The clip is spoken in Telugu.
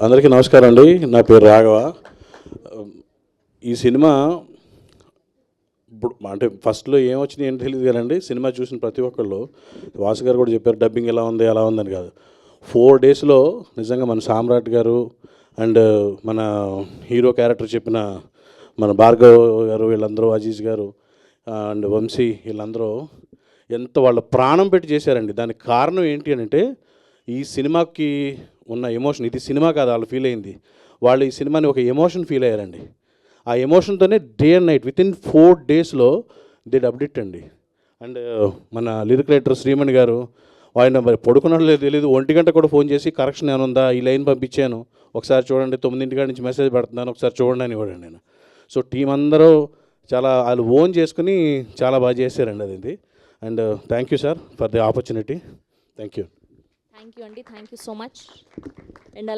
అందరికీ నమస్కారం అండి. నా పేరు రాఘవ. ఈ సినిమా ఇప్పుడు అంటే ఫస్ట్లో ఏమొచ్చినాయి ఏంటి తెలియదు కానండి, సినిమా చూసిన ప్రతి ఒక్కళ్ళు వాసు గారు కూడా చెప్పారు డబ్బింగ్ ఎలా ఉంది అలా ఉందని. కాదు, 4 డేస్లో నిజంగా మన సామ్రాట్ గారు అండ్ మన హీరో క్యారెక్టర్ చెప్పిన మన భార్గవ్ గారు, వీళ్ళందరూ అజీజ్ గారు అండ్ వంశీ, వీళ్ళందరూ ఎంత వాళ్ళ ప్రాణం పెట్టి చేశారండి. దానికి కారణం ఏంటి అని అంటే ఈ సినిమాకి ఉన్న ఎమోషన్. ఇది సినిమా కాదు, వాళ్ళు ఫీల్ అయింది. వాళ్ళు ఈ సినిమాని ఒక ఎమోషన్ ఫీల్ అయ్యారండి. ఆ ఎమోషన్తోనే day and night with in 4 డేస్లో దే డబ్డ్ ఇట్ అండి. అండ్ మన లిరిక్ రైటర్ శ్రీమణి గారు, ఆయన మరి పడుకున్నాడో లేదో తెలియదు, 1 గంట కూడా ఫోన్ చేసి కరెక్షన్ ఏమైనా ఉందా, ఈ లైన్ పంపించాను ఒకసారి చూడండి, 9 నుంచి మెసేజ్ పెడుతున్నాను ఒకసారి చూడండి అని ఇవ్వడండి నేను. సో టీం అందరూ చాలా వాళ్ళు ఓన్ చేసుకుని చాలా బాగా చేశారండి అది. And thank you sir for the opportunity. Thank you అండి, thank you so much. And